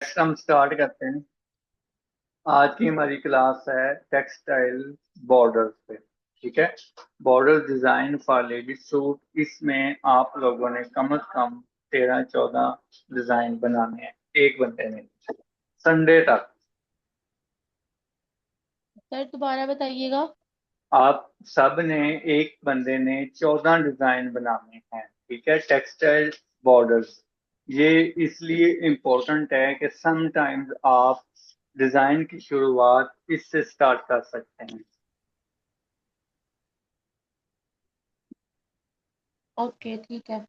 हम स्टार्ट करते हैं। आज की हमारी क्लास है टेक्सटाइल बॉर्डर पे। ठीक है। Border design for ladies suit, इसमें आप लोगों ने कम से कम 13-14 डिजाइन बनाने हैं एक बंदे ने, संडे तक। सर दोबारा बताइएगा। आप सब ने, एक बंदे ने 14 डिजाइन बनाने हैं। ठीक है। टेक्सटाइल बॉर्डर्स, ये इसलिए इम्पोर्टेंट है कि समटाइम्स आप डिजाइन की शुरुआत इससे स्टार्ट कर सकते हैं। ओके ठीक है।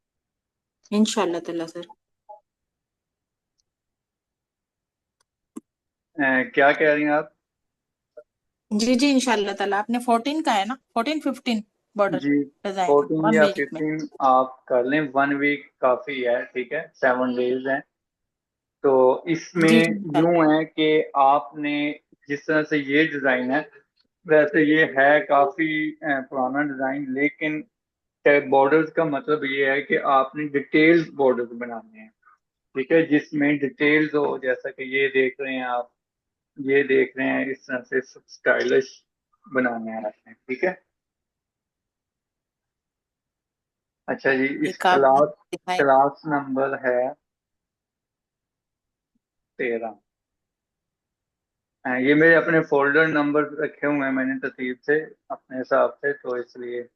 इंशाल्लाह ताला सर। क्या कह रही हैं आप? जी जी इंशाल्लाह ताला। आपने 14 का है ना, 14-15 बॉर्डर जी, डिजाइन 14 वन या वीक में। 15 आप कर लें, 1 वीक काफी है। ठीक है, 7 डेज है। तो इसमें जी जी इंशाल्लाह। यूं है कि आपने, जिस तरह से ये डिजाइन है, वैसे ये है काफी पुराना डिजाइन, लेकिन बॉर्डर्स का मतलब ये है कि आपने डिटेल्स बॉर्डर्स बनाने हैं। ठीक है, जिसमें डिटेल्स हो, जैसा कि ये देख रहे हैं आप, ये देख रहे हैं, इस तरह से स्टाइलिश बनाने हैं आपने। ठीक है। अच्छा जी, ये इस काफी क्लास डिजाइन। क्लास नंबर है 13। ये मेरे अपने फोल्डर नंबर रखे हुए हैं मैंने तरतीब से, अपने हिसाब से, तो इसलिए।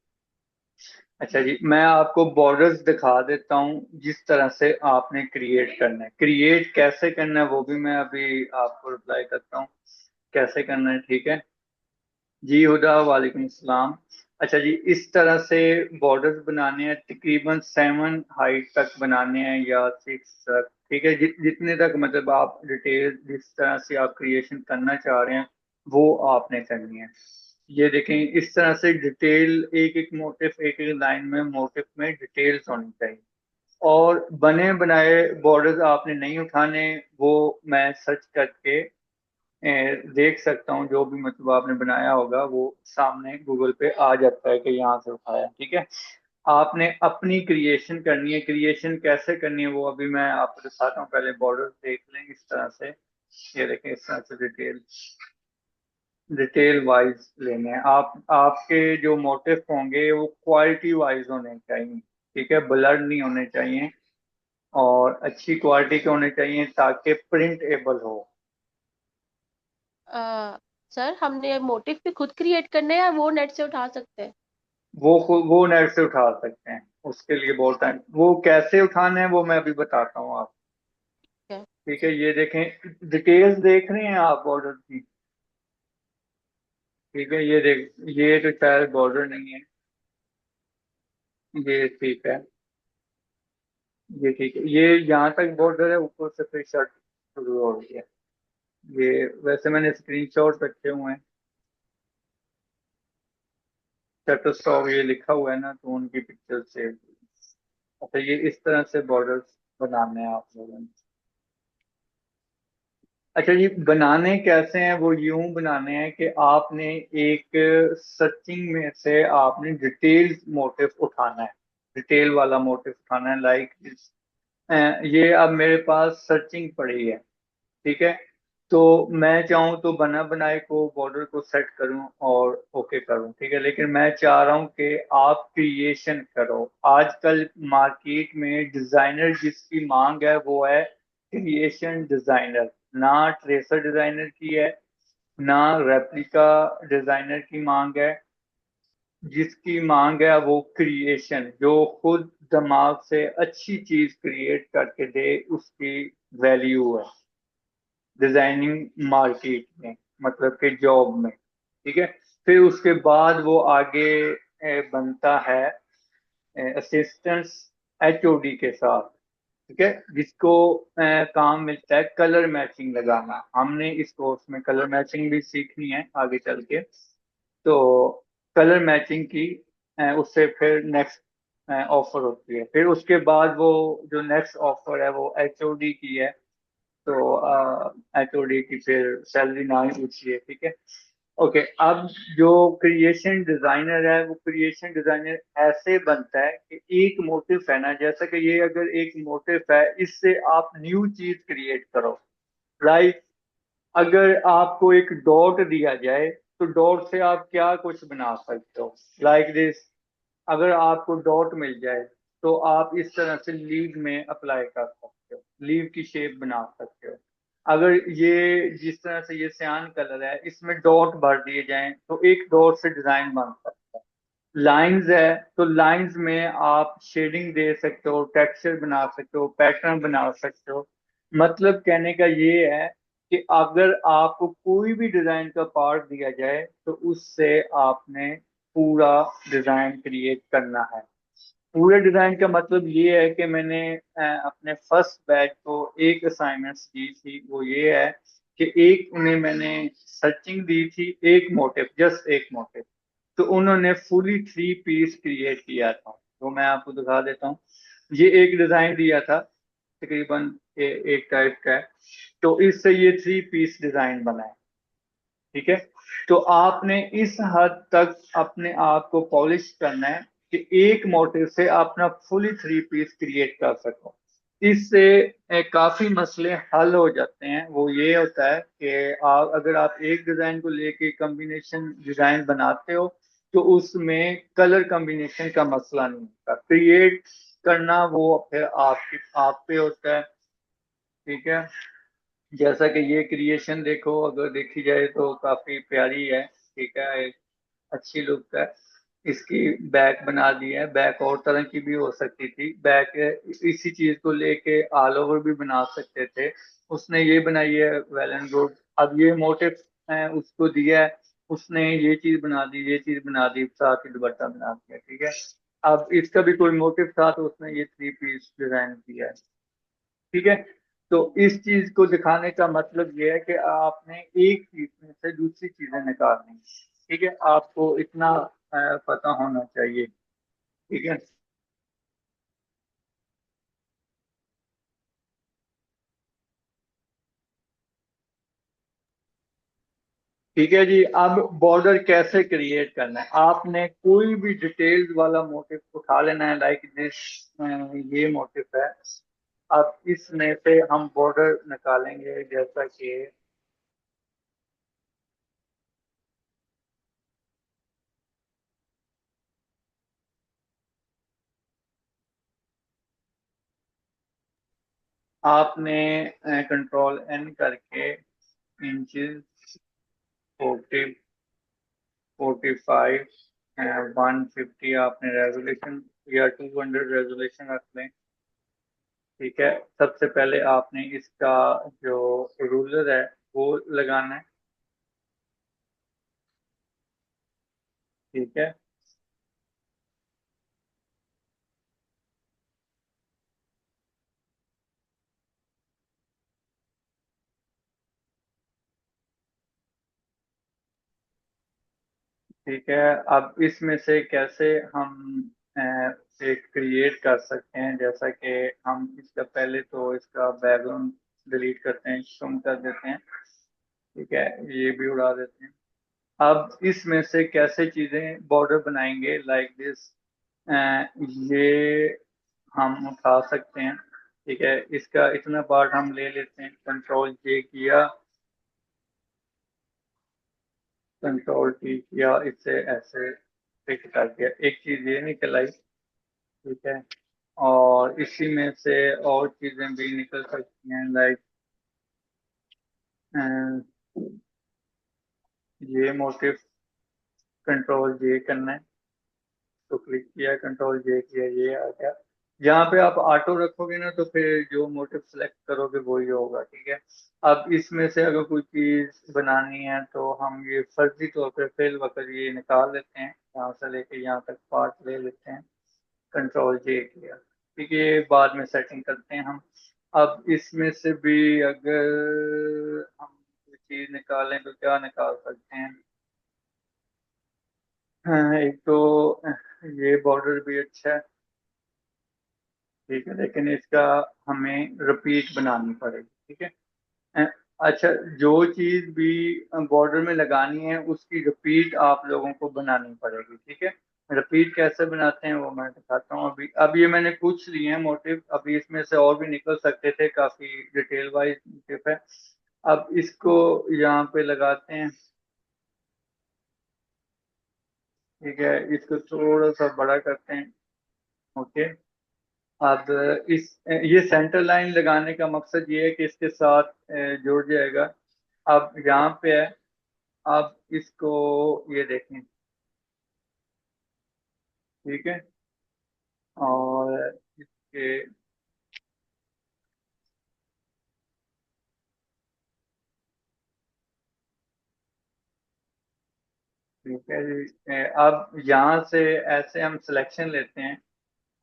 अच्छा जी, मैं आपको बॉर्डर्स दिखा देता हूँ जिस तरह से आपने क्रिएट करना है। क्रिएट कैसे करना है वो भी मैं अभी आपको रिप्लाई करता हूँ, कैसे करना है। ठीक है जी, हुदा वालेकुम सलाम। अच्छा जी, इस तरह से बॉर्डर्स बनाने हैं, तकरीबन 7 हाइट तक बनाने हैं या 6 तक। ठीक है, जितने तक मतलब आप डिटेल जिस तरह से आप क्रिएशन करना चाह रहे हैं वो आपने करनी है। ये देखें, इस तरह से डिटेल, एक एक मोटिफ, एक एक लाइन में मोटिफ में डिटेल्स होनी चाहिए। और बने बनाए बॉर्डर्स आपने नहीं उठाने, वो मैं सर्च करके देख सकता हूँ। जो भी मतलब आपने बनाया होगा वो सामने गूगल पे आ जाता है कि यहाँ से उठाया। ठीक है। आपने अपनी क्रिएशन करनी है। क्रिएशन कैसे करनी है वो अभी मैं आपको दिखाता हूँ। पहले बॉर्डर देख लें इस तरह से। ये देखें, इस तरह से डिटेल डिटेल वाइज लेने हैं। आपके जो मोटिव होंगे वो क्वालिटी वाइज होने चाहिए। ठीक है, ब्लर नहीं होने चाहिए और अच्छी क्वालिटी के होने चाहिए ताकि प्रिंट एबल हो। सर हमने मोटिव भी खुद क्रिएट करने हैं या वो नेट से उठा सकते हैं? वो नेट से उठा सकते हैं, उसके लिए बहुत टाइम। वो कैसे उठाने हैं वो मैं अभी बताता हूँ आप। ठीक है। ठीक है, ये देखें, डिटेल्स देख रहे हैं आप बॉर्डर की। ठीक है, ये देख, ये तो शायद बॉर्डर नहीं है। ये ठीक है, ये ठीक है, ये यहाँ तक बॉर्डर है, ऊपर से फिर शर्ट शुरू हो रही है। ये वैसे मैंने स्क्रीनशॉट रखे हुए हैं, शटर स्टॉक ये लिखा हुआ है ना, तो उनकी पिक्चर से। अच्छा, ये इस तरह से बॉर्डर बनाने हैं आप लोगों ने। अच्छा जी, बनाने कैसे हैं वो यूं बनाने हैं कि आपने एक सर्चिंग में से आपने डिटेल मोटिव उठाना है। डिटेल वाला मोटिव उठाना है, लाइक ये अब मेरे पास सर्चिंग पड़ी है। ठीक है, तो मैं चाहूँ तो बना बनाए को बॉर्डर को सेट करूं और ओके करूं। ठीक है, लेकिन मैं चाह रहा हूं कि आप क्रिएशन करो। आजकल मार्केट में डिजाइनर जिसकी मांग है वो है क्रिएशन डिजाइनर, ना ट्रेसर डिजाइनर की है, ना रेप्लिका डिजाइनर की मांग है। जिसकी मांग है वो क्रिएशन, जो खुद दिमाग से अच्छी चीज क्रिएट करके दे, उसकी वैल्यू है डिजाइनिंग मार्केट में, मतलब कि जॉब में। ठीक है, फिर उसके बाद वो आगे बनता है असिस्टेंट एचओडी के साथ। ठीक है, जिसको काम मिलता है कलर मैचिंग लगाना। हमने इस कोर्स में कलर मैचिंग भी सीखनी है आगे चल के। तो कलर मैचिंग की उससे फिर नेक्स्ट ऑफर होती है। फिर उसके बाद वो जो नेक्स्ट ऑफर है वो एचओडी की है। तो एचओडी की फिर सैलरी ना ही पूछिए। ठीक है। ओके, अब जो क्रिएशन डिजाइनर है वो क्रिएशन डिजाइनर ऐसे बनता है कि एक मोटिव है ना, जैसा कि ये अगर एक मोटिव है, इससे आप न्यू चीज क्रिएट करो। लाइक अगर आपको एक डॉट दिया जाए तो डॉट से आप क्या कुछ बना सकते हो, लाइक दिस। अगर आपको डॉट मिल जाए तो आप इस तरह से लीव में अप्लाई कर सकते हो, लीव की शेप बना सकते हो। अगर ये जिस तरह से ये सियान कलर है इसमें डॉट भर दिए जाएं तो एक डॉट से डिजाइन बन सकता है। लाइंस है तो लाइंस में आप शेडिंग दे सकते हो, टेक्सचर बना सकते हो, पैटर्न बना सकते हो। मतलब कहने का ये है कि अगर आपको कोई भी डिजाइन का पार्ट दिया जाए तो उससे आपने पूरा डिजाइन क्रिएट करना है। पूरे डिजाइन का मतलब ये है कि मैंने अपने फर्स्ट बैच को एक असाइनमेंट्स दी थी, वो ये है कि एक उन्हें मैंने सर्चिंग दी थी, एक मोटिव, जस्ट एक मोटिव। तो उन्होंने फुली थ्री पीस क्रिएट किया था, तो मैं आपको दिखा देता हूँ। ये एक डिजाइन दिया था तकरीबन एक टाइप का है, तो इससे ये थ्री पीस डिजाइन बना है। ठीक है, तो आपने इस हद तक अपने आप को पॉलिश करना है कि एक मोटिव से अपना फुली थ्री पीस क्रिएट कर सको। इससे काफी मसले हल हो जाते हैं। वो ये होता है कि आप अगर आप एक डिजाइन को लेके कॉम्बिनेशन डिजाइन बनाते हो तो उसमें कलर कॉम्बिनेशन का मसला नहीं होता, क्रिएट करना वो फिर आपकी आप पे होता है। ठीक है, जैसा कि ये क्रिएशन देखो, अगर देखी जाए तो काफी प्यारी है। ठीक है, एक अच्छी लुक है इसकी। बैक बना दी है, बैक और तरह की भी हो सकती थी, बैक इसी चीज को लेके ऑल ओवर भी बना सकते थे। उसने ये बनाई है वेल एंड गुड। अब ये मोटिव उसको दिया है, उसने ये चीज बना दी, ये चीज बना दी, साथ ही दुपट्टा बना दिया। ठीक है, अब इसका भी कोई मोटिव था तो उसने ये थ्री पीस डिजाइन किया है। ठीक है, तो इस चीज को दिखाने का मतलब ये है कि आपने एक चीज में से दूसरी चीजें निकालनी है। ठीक है, आपको इतना पता होना चाहिए। ठीक है, ठीक है जी। अब बॉर्डर कैसे क्रिएट करना है, आपने कोई भी डिटेल्स वाला मोटिव उठा लेना है, लाइक दिस। ये मोटिव है। अब इसमें से हम बॉर्डर निकालेंगे, जैसा कि आपने कंट्रोल एन करके इंचेस 45 150 आपने रेजोल्यूशन या 200 रेजोल्यूशन रख लें। ठीक है, सबसे पहले आपने इसका जो रूलर है वो लगाना है। ठीक है, ठीक है। अब इसमें से कैसे हम अ, एक क्रिएट कर सकते हैं, जैसा कि हम इसका पहले तो इसका बैकग्राउंड डिलीट करते हैं, कम कर देते हैं। ठीक है, ये भी उड़ा देते हैं। अब इसमें से कैसे चीजें बॉर्डर बनाएंगे, लाइक दिस। ये हम उठा सकते हैं। ठीक है, इसका इतना पार्ट हम ले लेते हैं, कंट्रोल जे किया, कंट्रोल टी किया, इससे ऐसे फिट कर दिया, एक चीज ये निकल आई। ठीक है, और इसी में से और चीजें भी निकल सकती हैं, लाइक ये मोटिव कंट्रोल जे करना है, तो क्लिक किया, कंट्रोल जे किया, ये आ गया। जहाँ पे आप ऑटो रखोगे ना तो फिर जो मोटिव सेलेक्ट करोगे वही होगा। ठीक है, अब इसमें से अगर कोई चीज बनानी है तो हम ये फर्जी तौर पे फिल वक्त ये निकाल लेते हैं, यहाँ से लेके यहाँ तक पार्ट ले लेते हैं, कंट्रोल जे किया। ठीक है, ये बाद में सेटिंग करते हैं हम। अब इसमें से भी अगर हम कोई चीज निकालें तो क्या निकाल सकते हैं। हाँ, एक तो ये बॉर्डर भी अच्छा है। ठीक है, लेकिन इसका हमें रिपीट बनानी पड़ेगी। ठीक है, अ, अच्छा, जो चीज भी बॉर्डर में लगानी है उसकी रिपीट आप लोगों को बनानी पड़ेगी। ठीक है, रिपीट कैसे बनाते हैं वो मैं दिखाता हूँ। अभी अब ये मैंने कुछ लिए हैं मोटिव, अभी इसमें से और भी निकल सकते थे, काफी डिटेल वाइज मोटिव है। अब इसको यहाँ पे लगाते हैं, ठीक है, इसको थोड़ा सा बड़ा करते हैं। ओके, अब इस ये सेंटर लाइन लगाने का मकसद ये है कि इसके साथ जुड़ जाएगा। अब यहाँ पे है, अब इसको ये देखें, ठीक है, और इसके ठीक है जी। अब यहाँ से ऐसे हम सिलेक्शन लेते हैं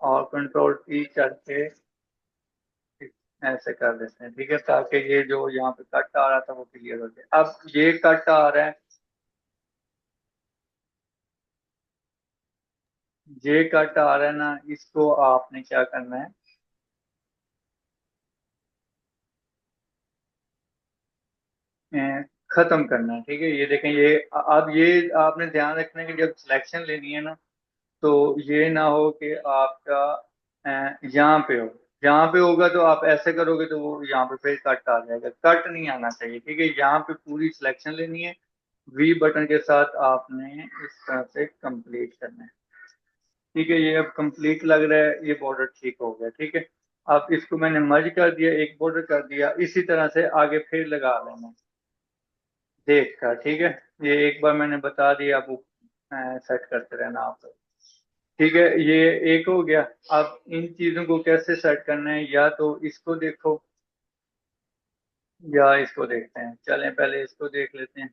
और कंट्रोल टी करके ऐसे कर देते हैं, ठीक है, ताकि ये जो यहाँ पे कट आ रहा था वो क्लियर हो जाए। अब ये कट आ रहा है, ये कट आ रहा है ना, इसको आपने क्या करना है, खत्म करना है, ठीक है। ये देखें, ये अब ये आपने ध्यान रखना है कि जब सिलेक्शन लेनी है ना, तो ये ना हो कि आपका यहाँ पे हो, यहाँ पे होगा तो आप ऐसे करोगे तो वो यहाँ पे फिर कट आ जाएगा, कट नहीं आना चाहिए, ठीक है। यहाँ पे पूरी सिलेक्शन लेनी है, वी बटन के साथ आपने इस तरह से कंप्लीट करना है, ठीक है। ये अब कंप्लीट लग रहा है, ये बॉर्डर ठीक हो गया, ठीक है। अब इसको मैंने मर्ज कर दिया, एक बॉर्डर कर दिया, इसी तरह से आगे फिर लगा लेना देख कर, ठीक है। ये एक बार मैंने बता दिया, आप सेट करते रहना आप, ठीक है। ये एक हो गया। अब इन चीजों को कैसे सेट करना है, या तो इसको देखो या इसको देखते हैं, चलें पहले इसको देख लेते हैं।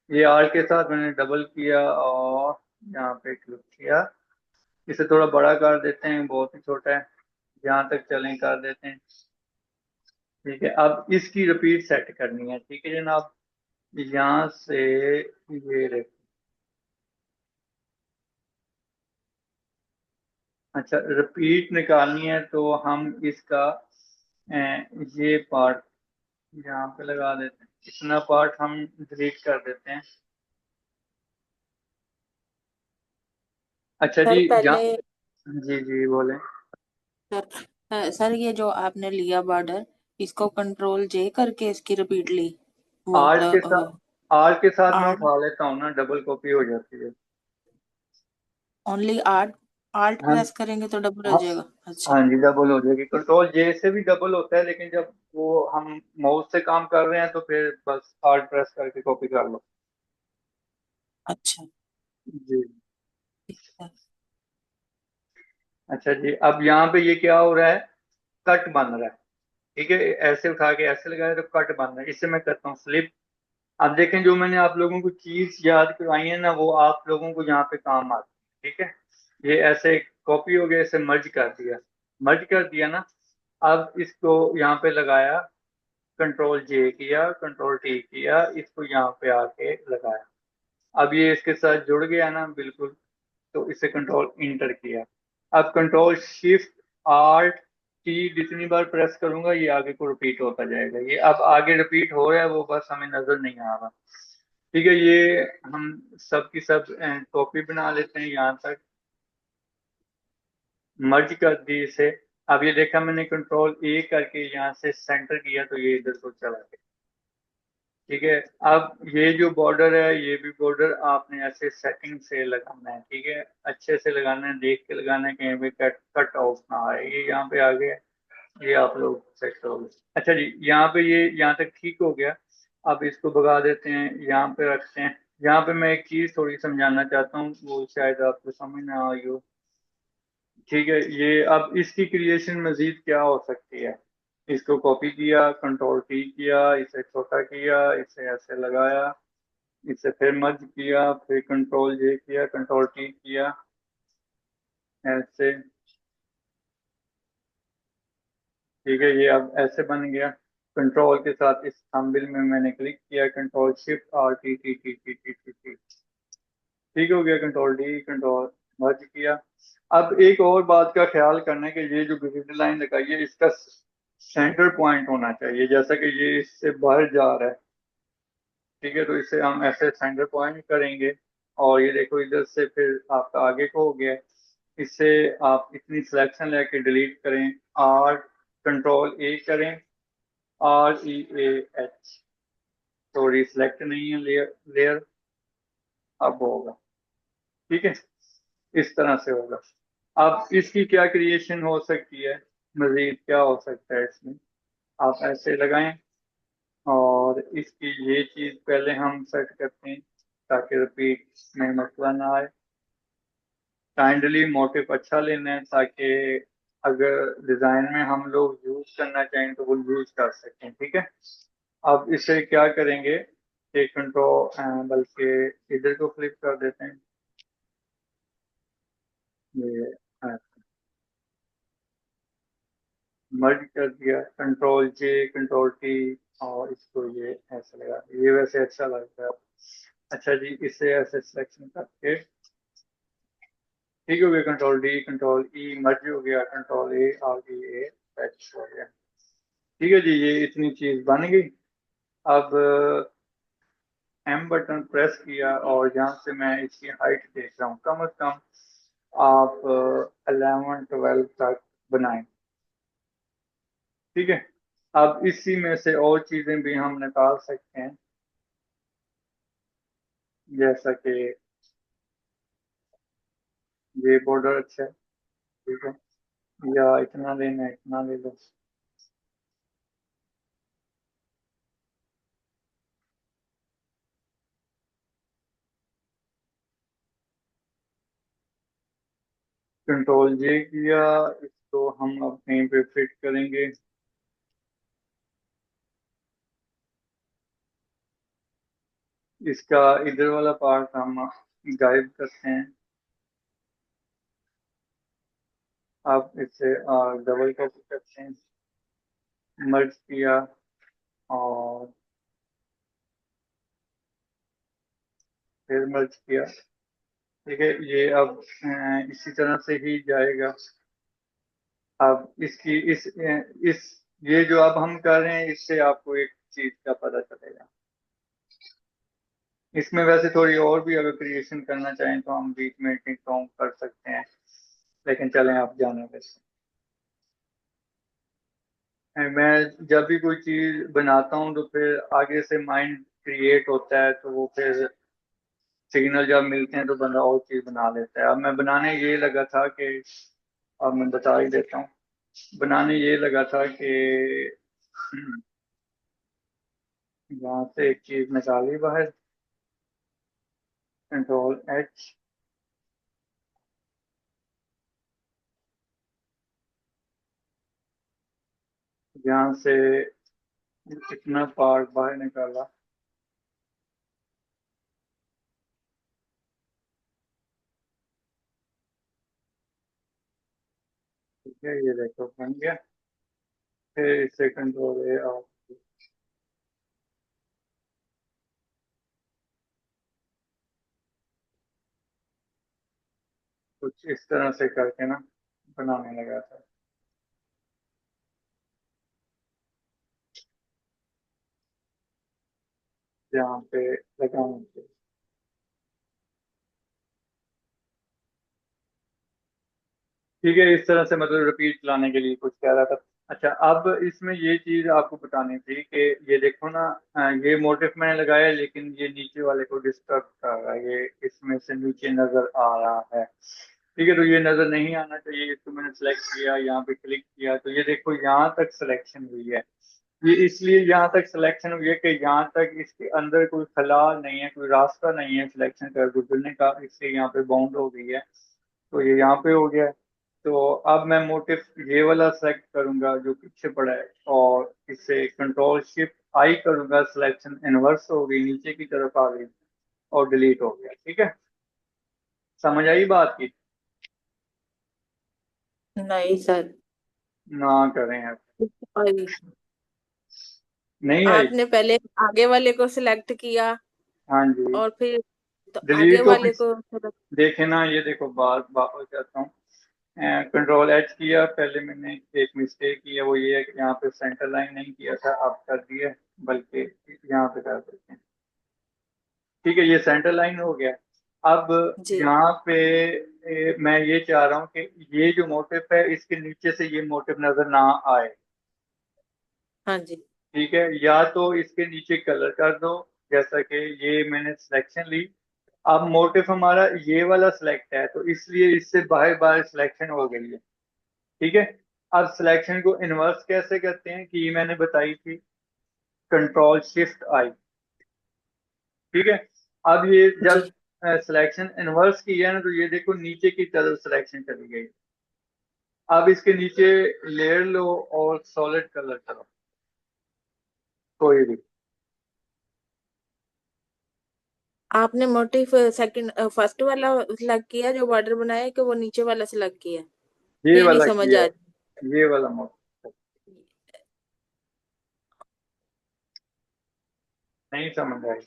ये आर के साथ मैंने डबल किया और यहाँ पे क्लिक किया, इसे थोड़ा बड़ा कर देते हैं, बहुत ही छोटा है, यहाँ तक चलें कर देते हैं, ठीक है। अब इसकी रिपीट सेट करनी है, ठीक है जनाब। यहाँ से ये देखो, अच्छा रिपीट निकालनी है तो हम इसका ये पार्ट यहाँ पे लगा देते हैं, इतना पार्ट हम डिलीट कर देते हैं। अच्छा जी, सर जा पहले जी जी बोले। सर सर ये जो आपने लिया बॉर्डर, इसको कंट्रोल जे करके इसकी रिपीट ली, वो आर के साथ मैं आर्ट, उठा लेता हूँ ना, डबल कॉपी हो जाती है। ओनली आर्ट, आर्ट हाँ प्रेस करेंगे तो डबल हो हाँ। जाएगा। अच्छा हाँ जी, डबल हो जाएगी, कंट्रोल जे से भी डबल होता है, लेकिन जब वो हम माउस से काम कर रहे हैं तो फिर बस आर्ट प्रेस करके कॉपी कर लो। अच्छा, जी। ठीक है। अच्छा जी, अब यहाँ पे ये क्या हो रहा है, कट बन रहा है, ठीक है। ऐसे उठा के ऐसे लगाया तो कट बन रहा है, इससे मैं करता हूँ फ्लिप। अब देखें, जो मैंने आप लोगों को चीज याद करवाई है ना, वो आप लोगों को यहाँ पे काम आती है, ठीक है। ये ऐसे कॉपी हो गया, इसे मर्ज कर दिया, मर्ज कर दिया ना। अब इसको यहाँ पे लगाया, कंट्रोल जे किया, कंट्रोल टी किया, इसको यहाँ पे आके लगाया। अब ये इसके साथ जुड़ गया ना बिल्कुल, तो इसे कंट्रोल इंटर किया। अब कंट्रोल शिफ्ट आर्ट टी जितनी बार प्रेस करूंगा ये आगे को रिपीट होता जाएगा, ये अब आगे रिपीट हो रहा है, वो बस हमें नजर नहीं आ रहा, ठीक है। ये हम सब की सब कॉपी बना लेते हैं, यहाँ तक मर्ज कर दी इसे। अब ये देखा मैंने, कंट्रोल ए करके यहाँ से सेंटर किया तो ये इधर को चला गया, ठीक है। अब ये जो बॉर्डर है, ये भी बॉर्डर आपने ऐसे सेटिंग से लगाना है, ठीक है, अच्छे से लगाना है, देख के लगाना है, कहीं भी कट कट ऑफ ना आए। ये यहाँ पे आ गया, ये आप लोग सेट करोगे। अच्छा जी, यहाँ पे ये यहाँ तक ठीक हो गया। अब इसको भगा देते हैं, यहाँ पे रखते हैं। यहाँ पे मैं एक चीज थोड़ी समझाना चाहता हूँ, वो शायद आपको समझ ना आई हो, ठीक है। ये अब इसकी क्रिएशन मजीद क्या हो सकती है, इसको कॉपी किया, कंट्रोल टी किया, इसे छोटा किया, इसे ऐसे लगाया, इसे फिर मर्ज किया, फिर कंट्रोल जे किया, कंट्रोल टी किया, ऐसे, ठीक है। ये अब ऐसे बन गया, कंट्रोल के साथ इस थंबनेल में मैंने क्लिक किया, control shift R T T T T T T T, ठीक हो गया, कंट्रोल डी, कंट्रोल मर्ज किया। अब एक और बात का ख्याल करना है कि ये जो ग्रिड लाइन लगाई है, इसका सेंटर पॉइंट होना चाहिए, जैसा कि ये इससे बाहर जा रहा है, ठीक है। तो इसे हम ऐसे सेंटर पॉइंट करेंगे, और ये देखो इधर से फिर आपका आगे को हो गया। इससे आप इतनी सिलेक्शन लेके डिलीट करें, आर कंट्रोल ए करें, R E A H, sorry select नहीं है लेयर, अब होगा। ठीक है, इस तरह से होगा। अब इसकी क्या क्रिएशन हो सकती है, मजीद क्या हो सकता है इसमें, आप ऐसे लगाएं और इसकी ये चीज पहले हम सेट करते हैं ताकि रिपीट में मसला ना आए। काइंडली मोटिव अच्छा लेना है ताकि अगर डिजाइन में हम लोग यूज करना चाहें तो वो यूज कर सकें। ठीक है, अब इसे क्या करेंगे कि कंट्रोल, बल्कि इधर को फ्लिप कर देते हैं, ये मर्ज कर दिया, कंट्रोल जे कंट्रोल टी, और इसको ये ऐसे लगा, ये वैसे अच्छा लगता है। अच्छा जी, इसे ऐसे सिलेक्शन करके ठीक हो गया, कंट्रोल डी कंट्रोल ई मर्ज हो गया, कंट्रोल ए आगे ए पैच हो गया। ठीक है जी, ये इतनी चीज बन गई। अब एम बटन प्रेस किया और यहाँ से मैं इसकी हाइट देख रहा हूँ, कम से कम आप 11-12 तक बनाएं। ठीक है, अब इसी में से और चीजें भी हम निकाल सकते हैं, जैसा कि ये बॉर्डर अच्छा है। ठीक है, या इतना लेना है, इतना ले लो। कंट्रोल जे किया, इसको हम अब कहीं पे फिट करेंगे। इसका इधर वाला पार्ट हम गायब करते हैं। अब इसे डबल कॉपी करते हैं, मर्ज किया और फिर मर्ज किया। ठीक है, ये अब इसी तरह से ही जाएगा। अब इसकी इस ये जो अब हम कर रहे हैं, इससे आपको एक चीज का पता चलेगा। इसमें वैसे थोड़ी और भी अगर क्रिएशन करना चाहें तो हम बीच में टिक टॉक कर सकते हैं, लेकिन चलें आप जाने वैसे। मैं जब भी कोई चीज बनाता हूँ तो फिर आगे से माइंड क्रिएट होता है, तो वो फिर सिग्नल जब मिलते हैं तो बंदा और चीज बना लेता है। अब मैं बनाने ये लगा था कि, अब मैं बता ही देता हूँ, बनाने ये लगा था कि यहाँ से एक चीज निकाली बाहर, कंट्रोल एच, यहाँ से इतना पार्ट बाहर निकाला। ठीक है, ये देखो बन गया। फिर इसे कंट्रोल ए और कुछ इस तरह से करके ना बनाने लगा था। यहाँ पे लगाऊंगी। ठीक है, इस तरह से मतलब रिपीट लाने के लिए कुछ कह रहा था। अच्छा, अब इसमें ये चीज आपको बतानी थी कि ये देखो ना, ये मोटिव मैंने लगाया लेकिन ये नीचे वाले को डिस्टर्ब कर रहा है, ये इसमें से नीचे नजर आ रहा है। ठीक है, तो ये नजर नहीं आना चाहिए। इसको मैंने सेलेक्ट किया, यहाँ पे क्लिक किया, तो ये देखो यहाँ तक सिलेक्शन हुई है। ये इसलिए यहाँ तक सिलेक्शन हुई है कि यहाँ तक इसके अंदर कोई खला नहीं है, कोई रास्ता नहीं है सिलेक्शन कर गुजरने का, इसलिए यहाँ पे बाउंड हो गई है। तो ये यहाँ पे हो गया है। तो अब मैं मोटिव ये वाला सेलेक्ट करूंगा जो पीछे पड़ा है, और इसे कंट्रोल शिफ्ट आई करूंगा, सिलेक्शन इनवर्स हो गई, नीचे की तरफ आ गई और डिलीट हो गया। ठीक है, समझ आई बात की? नहीं सर। ना करें अब, आई। नहीं आई। आपने पहले आगे वाले को सिलेक्ट किया हाँ जी, और फिर तो आगे डिलीट को वाले को देखे ना, ये देखो बात वापस जाता हूँ। कंट्रोल एच किया, पहले मैंने एक मिस्टेक की है, वो ये है कि यहाँ पे सेंटर लाइन नहीं किया था, अब कर दिया, बल्कि यहाँ पे कर देते हैं। ठीक है, ये सेंटर लाइन हो गया। अब जी। यहाँ पे मैं ये चाह रहा हूँ कि ये जो मोटिव है इसके नीचे से ये मोटिव नजर ना आए। हाँ जी। ठीक है, या तो इसके नीचे कलर कर दो, जैसा कि ये मैंने सिलेक्शन ली। अब मोटिव हमारा ये वाला सिलेक्ट है, तो इसलिए इससे बाहर बाहर सिलेक्शन हो गई है। ठीक है। अब सिलेक्शन को इन्वर्स कैसे करते हैं कि ये मैंने बताई थी, कंट्रोल शिफ्ट आई। ठीक है। अब ये जब जी। सिलेक्शन इन्वर्स की है ना, तो ये देखो नीचे की तरफ सिलेक्शन चली गई। अब इसके नीचे लेयर लो और सॉलिड कलर करो कोई भी। आपने मोटिव सेकंड फर्स्ट वाला सिलेक्ट किया जो बॉर्डर बनाया कि वो नीचे वाला सिलेक्ट किया? ये ये नहीं वाला समझ किया आ है, ये वाला मोड नहीं समझ आई।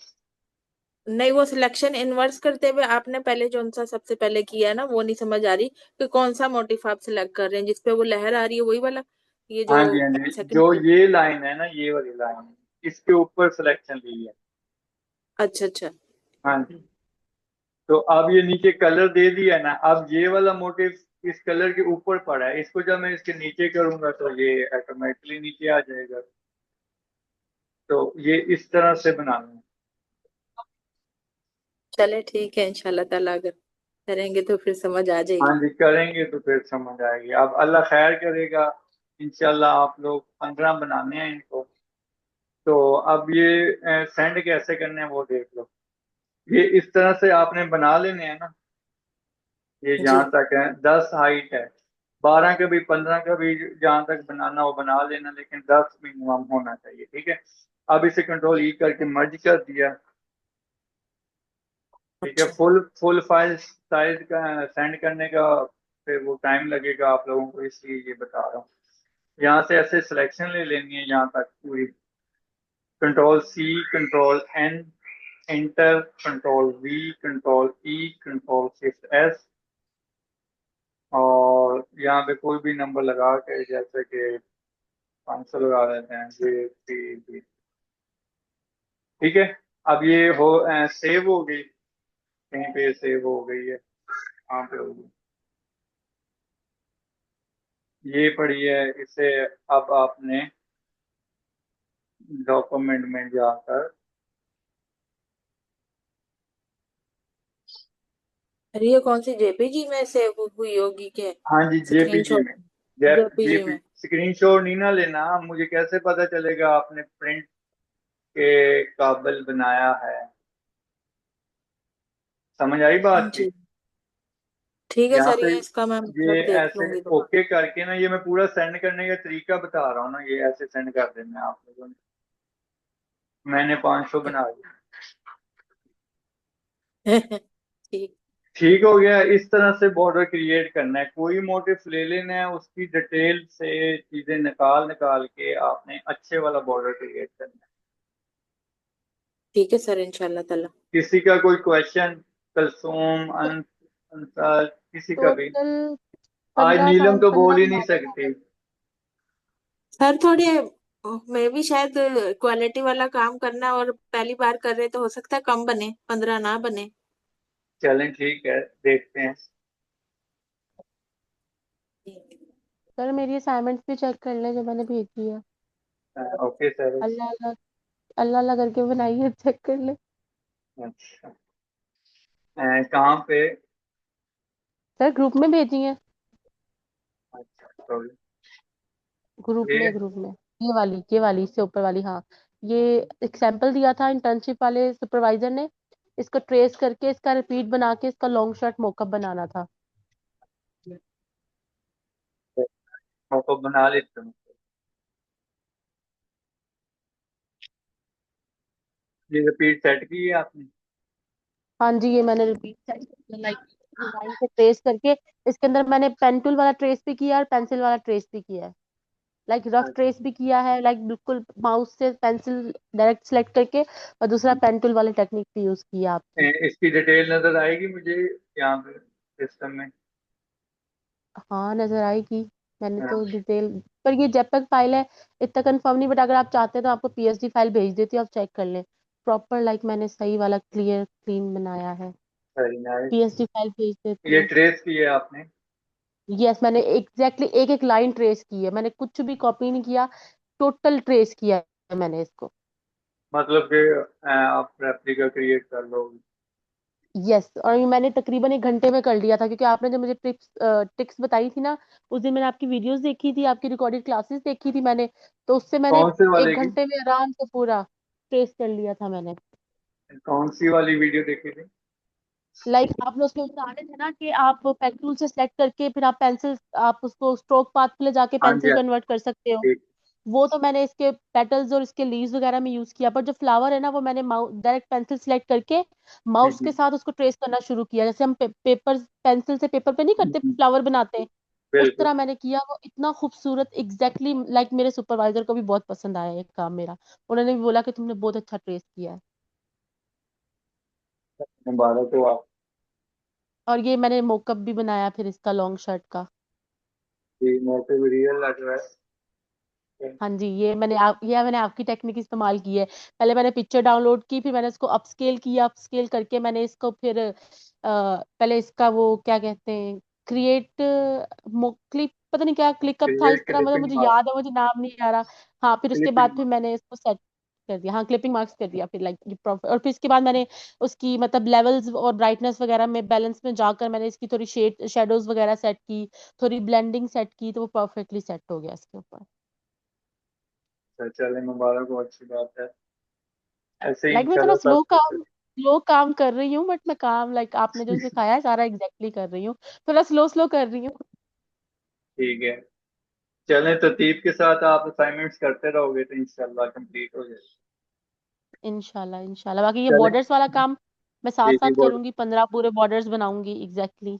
नहीं, वो सिलेक्शन इनवर्स करते हुए आपने पहले जो सा सबसे पहले किया है ना, वो नहीं समझ आ रही कि कौन सा मोटिव आप सिलेक्ट कर रहे हैं जिसपे वो लहर आ रही है, वही वाला? ये जो हाँ जी, हाँ जी, सेकंड जो वाला? ये लाइन है ना, ये वाली लाइन इसके ऊपर सिलेक्शन ली है। अच्छा अच्छा। हाँ जी। तो अब ये नीचे कलर दे दिया ना, अब ये वाला मोटिव इस कलर के ऊपर पड़ा है, इसको जब मैं इसके नीचे करूंगा तो ये ऑटोमेटिकली नीचे आ जाएगा। तो ये इस तरह से बनाना है। चले ठीक है, इंशाल्लाह ताला अगर करेंगे तो फिर समझ आ हाँ जाएगी। जी, करेंगे तो फिर समझ आएगी। अब अल्लाह खैर करेगा, इंशाल्लाह। आप लोग 15 बनाने हैं इनको। तो अब ये सेंड कैसे करने हैं वो देख लो। ये इस तरह से आपने बना लेने हैं ना। ये जी। जहाँ तक है 10 हाइट है, 12 का भी 15 का भी जहाँ तक बनाना हो बना लेना, लेकिन 10 मिनिमम होना चाहिए। ठीक है। अब इसे कंट्रोल ई करके मर्ज कर दिया। ठीक है। अच्छा। फुल फुल फाइल साइज का सेंड करने का फिर वो टाइम लगेगा आप लोगों को, इसलिए ये बता रहा हूँ। यहाँ से ऐसे सिलेक्शन ले लेनी है यहाँ तक पूरी। Control C, control N, enter, control V, control E, control shift S. और यहाँ पे कोई भी नंबर लगा के, जैसे कि 500 लगा देते हैं, ये थ्री। ठीक है। अब ये हो सेव हो गई, कहीं पे सेव हो गई है, कहाँ पे होगी, ये पड़ी है इसे। अब आपने डॉक्यूमेंट में जाकर, अरे ये कौन सी जेपीजी में सेव हुई होगी क्या? हाँ जी, जेपीजी स्क्रीनशॉट? में। जेप जेपीजी जेपी में? स्क्रीनशॉट नहीं ना लेना, मुझे कैसे पता चलेगा आपने प्रिंट के काबिल बनाया है। समझ आई बात की। जी। ठीक है यहाँ सर, पे ये इसका मैं ये मतलब देख ऐसे लूंगी दोबारा। ओके करके ना, ये मैं पूरा सेंड करने का तरीका बता रहा हूँ ना, ये ऐसे सेंड कर देना है आप लोगों ने। मैंने 500 बना दिया। ठीक। ठीक हो गया। इस तरह से बॉर्डर क्रिएट करना है। कोई मोटिव ले लेना है, उसकी डिटेल से चीजें निकाल निकाल के आपने अच्छे वाला बॉर्डर क्रिएट करना है। ठीक है सर, इंशाल्लाह ताला। किसी का कोई क्वेश्चन? कलसूम, अंसार, किसी का भी? टोटल आज 15 नीलम साउंड तो बोल 15 ही नहीं बनाने हैं। सकती। सर थोड़े मैं भी शायद क्वालिटी वाला काम करना और पहली बार कर रहे तो हो सकता है कम बने, 15 ना बने। चलें ठीक है, देखते हैं। सर मेरी असाइनमेंट भी चेक कर लें जो मैंने भेजी है। Okay sir. अल्लाह अल्लाह, अल्लाह अल्लाह करके बनाई है, चेक कर ले। अच्छा। कहाँ पे? सर ग्रुप में भेजी है, अच्छा, sorry। ग्रुप ये ग्रुप में। ये वाली इससे ऊपर वाली, हाँ। ये एक सैंपल दिया था इंटर्नशिप वाले सुपरवाइजर ने, इसको ट्रेस करके इसका रिपीट बना के इसका लॉन्ग शॉट मोकअप बनाना था। फोटो बना लेते हैं। ये रिपीट सेट की है आपने? हाँ जी, ये मैंने रिपीट लाइक डिजाइन से ट्रेस करके, इसके अंदर मैंने पेन टूल वाला ट्रेस भी किया है और पेंसिल वाला ट्रेस भी किया है। लाइक रफ ट्रेस भी किया है, लाइक बिल्कुल माउस से पेंसिल डायरेक्ट सेलेक्ट करके, और दूसरा पेन टूल वाले टेक्निक भी यूज किया आपने। इसकी डिटेल नजर आएगी मुझे यहाँ पे सिस्टम में? हाँ नजर आएगी। मैंने हाँ, तो डिटेल, पर ये जेपीईजी फाइल है, इतना कंफर्म नहीं, बट अगर आप चाहते हैं तो आपको पीएसडी फाइल भेज देती हूँ, आप चेक कर लें प्रॉपर। लाइक मैंने सही वाला क्लियर क्लीन बनाया है, वेरी नाइस। पीएसडी फाइल भेज देती ये हूँ। ट्रेस की है आपने? यस, मैंने एग्जैक्टली एक एक लाइन ट्रेस की है, मैंने कुछ भी कॉपी नहीं किया, टोटल ट्रेस किया मैंने इसको। मतलब कि आप रेप्लिका क्रिएट कर लोगे। यस, और ये मैंने तकरीबन 1 घंटे में कर लिया था, क्योंकि आपने जो मुझे टिप्स बताई थी ना, उस दिन मैंने आपकी वीडियोस देखी थी, आपकी रिकॉर्डेड क्लासेस देखी थी मैंने, तो उससे मैंने कौन से वाले एक की? घंटे में आराम से पूरा ट्रेस कर लिया था मैंने। कौन सी वाली वीडियो देखी थी? लाइक आपने उसमें बता रहे थे ना कि आप पेन टूल से सेलेक्ट करके फिर आप पेंसिल, आप उसको स्ट्रोक पाथ पे ले जाके हाँ जी, पेंसिल हाँ कन्वर्ट कर सकते हो। ठीक। वो तो मैंने इसके पेटल्स और इसके लीव्स वगैरह में यूज किया, पर जो फ्लावर है ना वो मैंने डायरेक्ट पेंसिल सेलेक्ट करके माउस के साथ उसको ट्रेस करना शुरू किया, जैसे हम पेपर पेंसिल से पेपर पे नहीं करते, हम्म, फ्लावर बनाते हैं, उस बिल्कुल। तरह मैंने किया। वो इतना खूबसूरत एग्जैक्टली लाइक मेरे सुपरवाइजर को भी बहुत पसंद आया ये काम मेरा। उन्होंने भी बोला कि तुमने बहुत अच्छा ट्रेस किया है। मुबारक हो आप। और ये मैंने मोकअप भी बनाया फिर इसका लॉन्ग शर्ट का। ये मोटिव रियल लग रहा है। हाँ जी, ये मैंने आपकी टेक्निक इस्तेमाल की है। पहले मैंने पिक्चर डाउनलोड की, फिर मैंने इसको अपस्केल किया, अपस्केल करके मैंने इसको फिर पहले इसका वो क्या कहते हैं, क्रिएट क्लिप, पता नहीं क्या क्लिकअप था इस क्रिएट तरह, मतलब क्लिपिंग मुझे मार्क। याद है, मुझे नाम नहीं आ रहा। हाँ, फिर उसके बाद क्लिपिंग फिर मार्क। मैंने इसको सेट कर दिया, हाँ क्लिपिंग मार्क्स कर दिया फिर लाइक और फिर इसके बाद मैंने उसकी मतलब लेवल्स और ब्राइटनेस वगैरह में बैलेंस में जाकर मैंने इसकी थोड़ी शेडोज वगैरह सेट की, थोड़ी ब्लेंडिंग सेट की, तो वो परफेक्टली सेट हो गया इसके ऊपर। अच्छा, चले मुबारक हो, अच्छी बात है। ऐसे ही लाइक मैं थोड़ा इंशाल्लाह सब कुछ है। स्लो काम कर रही हूँ, बट मैं काम लाइक आपने जो सिखाया है सारा एग्जैक्टली कर रही हूँ। थोड़ा स्लो स्लो कर रही हूँ। ठीक है। चलें, तरतीब के साथ आप असाइनमेंट्स करते रहोगे तो इंशाल्लाह कंप्लीट हो जाएगा। इंशाल्लाह इंशाल्लाह, बाकी ये चलें। बॉर्डर्स वाला काम मैं साथ जी जी, साथ बोलो। करूंगी, 15 पूरे बॉर्डर्स बनाऊंगी एग्जैक्टली।